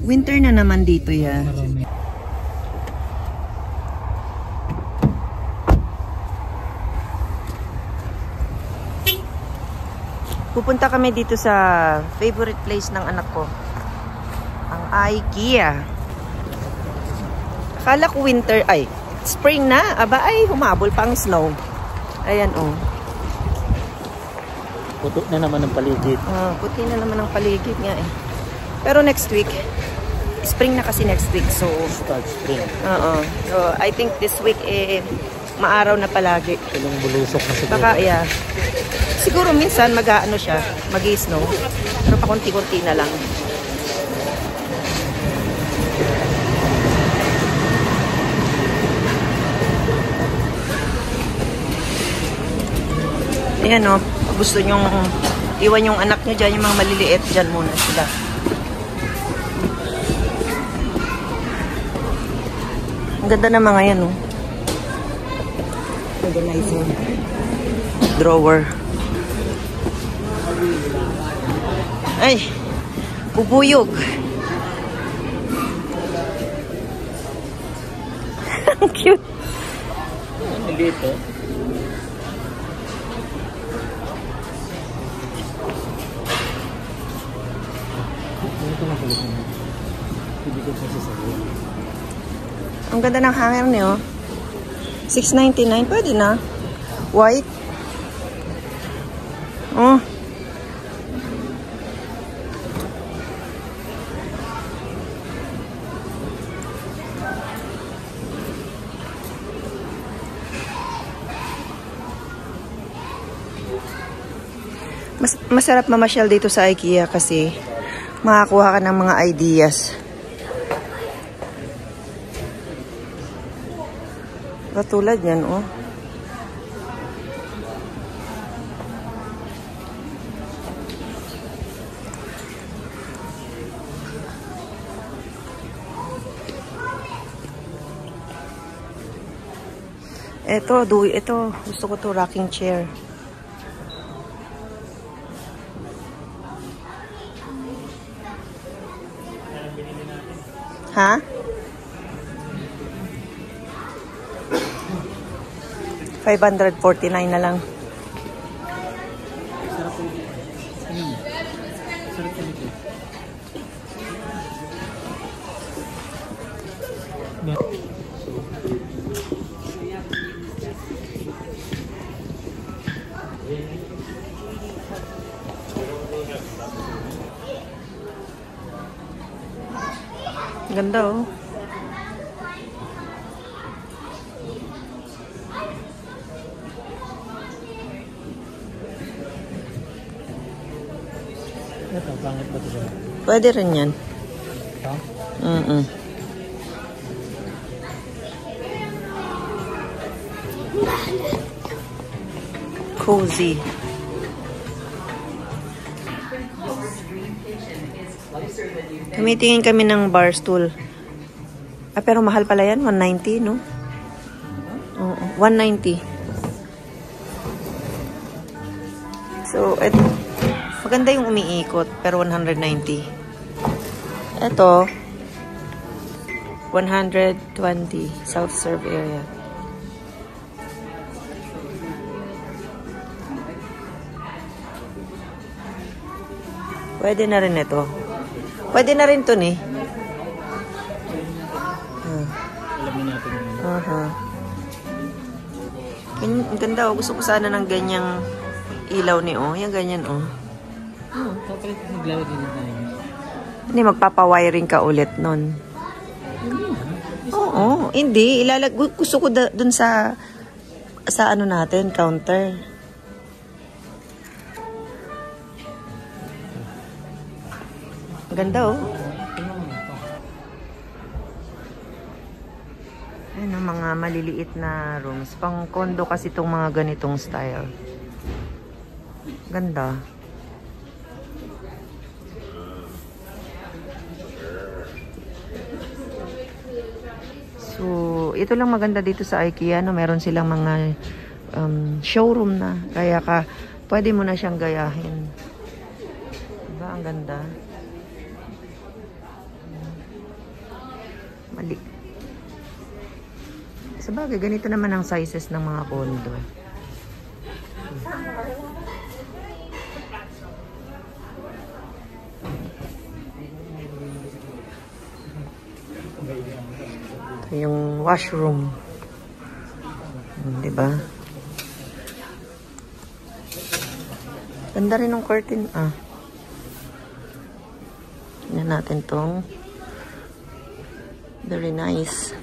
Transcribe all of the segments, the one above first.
Winter na naman dito ya. Pupunta kami dito sa favorite place ng anak ko. Ang IKEA. Akala ko winter, ay, spring na. Aba, ay, humabol pa ang snow. Ayan, oh. Puto na naman ang paligid. Puti na naman ang paligid nga eh. Pero next week, spring na kasi next week. So, start spring. So, I think this week, maaraw na palagi. Tulong bulusok na siguro. Baka, yeah. Siguro minsan mag-ano siya, mag-snow. Pero pakunti-kunti na lang. Ayan o, gusto nyong iwan yung anak nyo dyan, yung mga maliliit, dyan muna sila. Ang ganda na mga yan o. Organizer. Drawer. Ay, bubuyog. Ang cute. Ang dito. Ang ganda ng hanger niyo. $6.99. Pwede na. White. Oh. Masarap mamasyal dito sa IKEA kasi makakuha ka ng mga ideas. Katulad yan, oh. Ito, gusto ko to, rocking chair. Ha? $549 na lang. Ganda oh. Ito, pangit ba ito? Pwede rin yan. Ito? Cozy. Tumitingin kami ng bar stool. Pero mahal pala yan. $190, no? Oo, $190. So, maganda yung umiikot, pero $190. Ito, $120. Self-serve area. Pwede na rin ito. Pwede na rin ito, eh. Alam natin yun. Ang ganda, oh. Gusto ko sana ng ganyang ilaw ni, oh. Yung ganyan, oh. Papalit maglalagay na tayo. Hindi, magpapawiring ka ulit nun. Oo, hindi. Gusto ko dun sa ano natin, counter. Ganda, oh. Ayan, ang mga maliliit na rooms. Pang condo kasi itong mga ganitong style. Ganda. So, ito lang maganda dito sa IKEA, no? Meron silang mga showroom na. Kaya pwede mo na siyang gayahin. Diba? Ang ganda. Mali. Sabagay, ganito naman ang sizes ng mga condo. Ito yung washroom. Diba? Ganda rin ng curtain. Tignan natin tong. Very nice.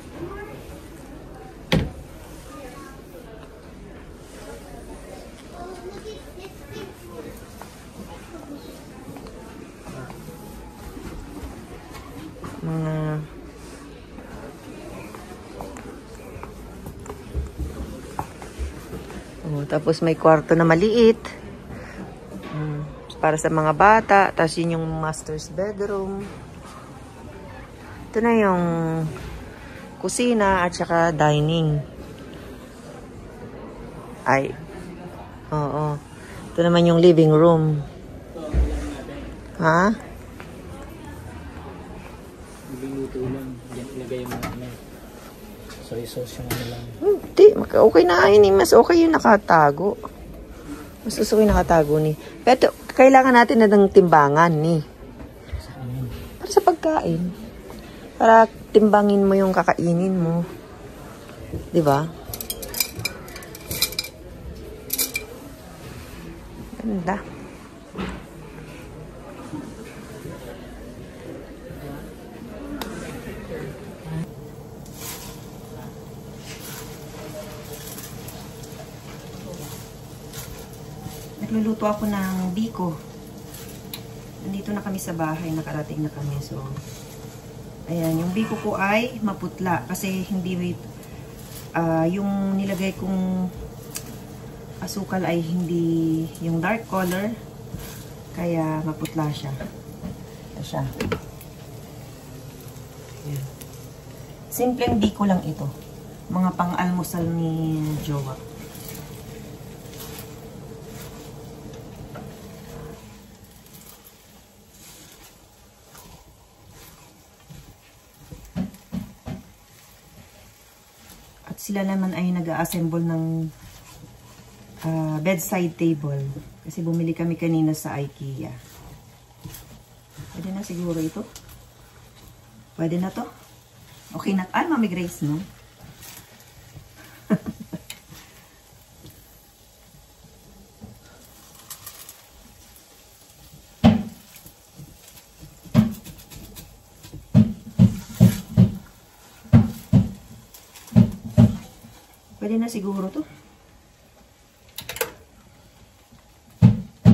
Tapos may kwarto na maliit. Para sa mga bata. Tapos yun yung master's bedroom. Ito na yung kusina at saka dining. Ay. Oo. Ito naman yung living room. Ha? Biluto lang. Ilagay mo na. Soy sauce yung ano lang. Hindi. Okay na yun. Mas okay yung nakatago. Mas gusto ko yung nakatago ni. Pero kailangan natin na ng timbangan ni. Para sa pagkain. Para timbangin mo yung kakainin mo. Diba? Ganda. Nagluluto ako ng biko. Nandito na kami sa bahay, nakarating na kami. So, ayan, yung biko ko ay maputla kasi hindi yung nilagay kong asukal ay hindi yung dark color. Kaya maputla siya. Ito siya. Ayan. Simpleng biko lang ito. Mga pang-almusal ni jowa. Sila naman ay nag-assemble ng bedside table. Kasi bumili kami kanina sa IKEA. Pwede na siguro ito. Pwede na to. Okay na. Mami Grace, no? Pwede na siguro to.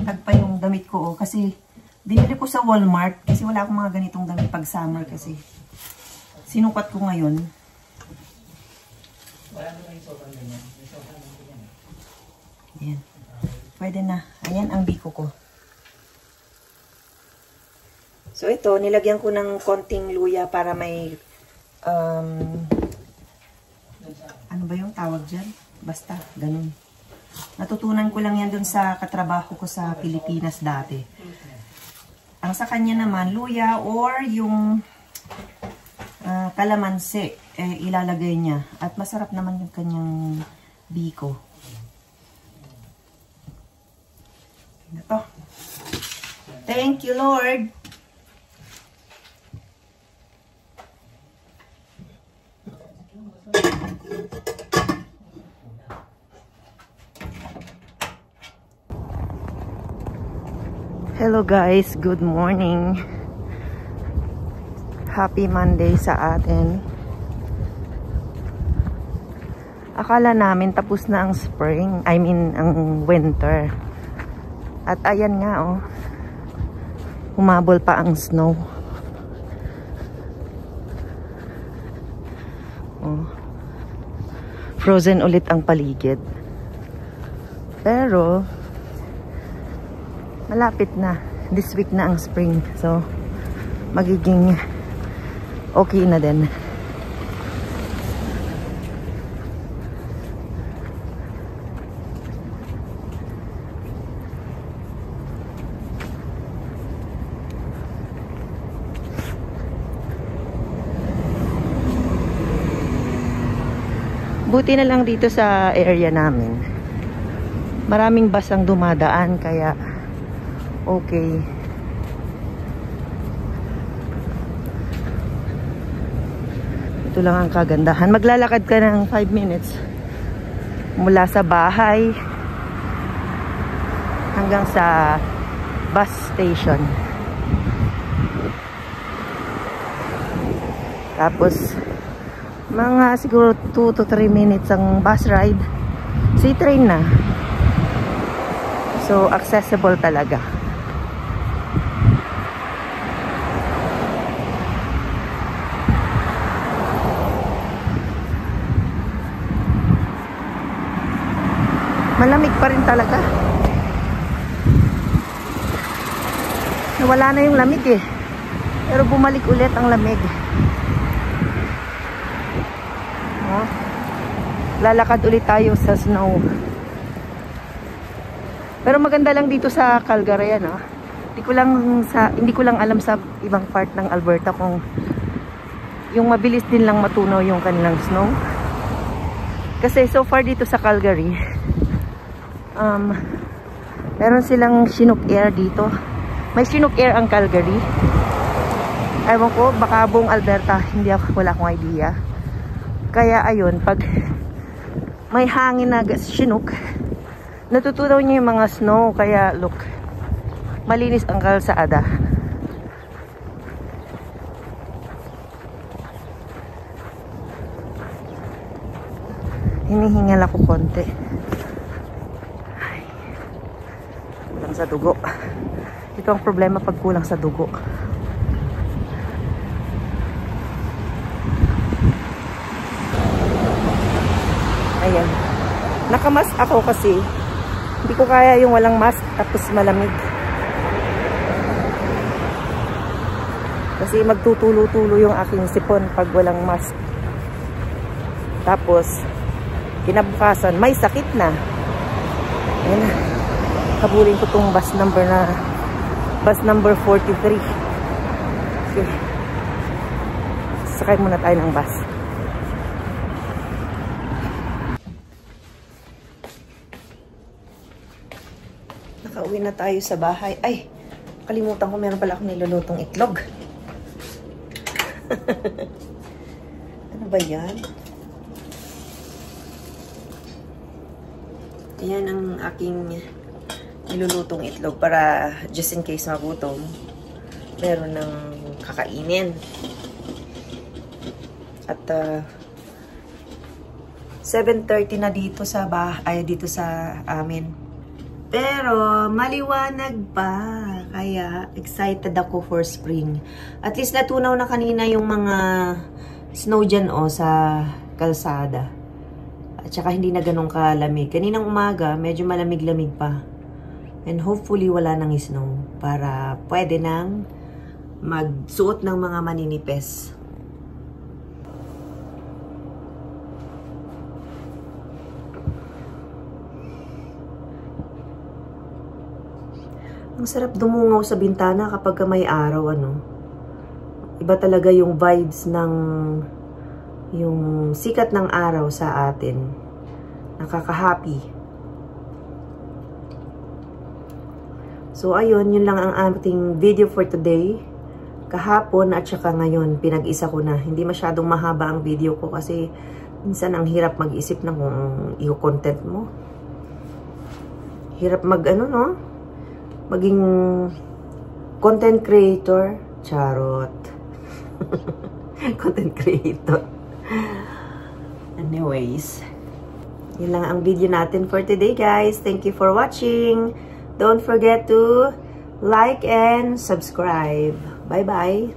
Tagpa yung damit ko, kasi binili ko sa Walmart kasi wala akong mga ganitong damit pag summer kasi. Sinukat ko ngayon. Ayan. Pwede na. Ayan ang biko ko. So ito, nilagyan ko ng konting luya para may ano ba yung tawag dyan? Basta, ganun. Natutunan ko lang yan dun sa katrabaho ko sa Pilipinas dati. Ang sa kanya naman, luya or yung kalamansi, ilalagay niya. At masarap naman yung kanyang biko. Ito. Thank you, Lord! Hello guys, good morning. Happy Monday sa atin. Akala namin tapos na ang spring, I mean ang winter. At ayan nga oh, humabol pa ang snow. Oh. Frozen ulit ang paligid. Pero malapit na. This week na ang spring. So, magiging okay na din. Buti na lang dito sa area namin. Maraming bus ang dumadaan, kaya okay. Ito lang ang kagandahan. Maglalakad ka ng 5 minutes mula sa bahay hanggang sa bus station. Tapos mga siguro 2 to 3 minutes ang bus ride. Si train na. So accessible talaga. Malamig pa rin talaga. Nawala na yung lamig eh. Pero bumalik ulit ang lamig. Oh. Lalakad ulit tayo sa snow. Pero maganda lang dito sa Calgary, no? Hindi ko lang alam sa ibang part ng Alberta kung yung mabilis din lang matunaw yung kanilang snow. Kasi so far dito sa Calgary, meron silang Chinook Air dito. May Chinook Air ang Calgary. Ewan ko, baka buong Alberta, wala akong idea. Kaya ayun, pag may hangin na Chinook, natutunaw niya yung mga snow. Kaya look, malinis ang kalsada. Hinihingal ako konti. Ay, kulang sa dugo. Ito ang problema pag kulang sa dugo. Ayan. Nakamask ako kasi hindi ko kaya yung walang mask tapos malamig. Kasi magtutulo-tulo yung aking sipon pag walang mask. Tapos kinabukasan may sakit na. Ayan. Habulin ko tong bus number 43. Okay. Sakay muna tayo ng bus. Nakauwi na tayo sa bahay. Ay, kalimutan ko, meron pala akong nilulutong itlog. Ano ba yan? Ayan ang aking nilulutong itlog para just in case magutom, meron ng kakainin. At 7:30 na dito sa dito sa amin. Pero maliwanag pa, kaya excited ako for spring. At least natunaw na kanina yung mga snow dyan sa kalsada. At saka hindi na ganun kalamig. Kaninang umaga, medyo malamig-lamig pa. And hopefully wala nang snow para pwede nang magsuot ng mga maninipes. Ang sarap dumungaw sa bintana kapag may araw, ano. Iba talaga yung vibes ng yung sikat ng araw sa atin. Nakaka-happy. So, ayun, yun lang ang ating video for today. Kahapon at saka ngayon, pinag-isa ko na. Hindi masyadong mahaba ang video ko kasi minsan ang hirap mag-isip na kung i-content mo. Hirap no? Maging content creator. Charot. Content creator. Anyways, yun lang ang video natin for today, guys. Thank you for watching. Don't forget to like and subscribe. Bye-bye.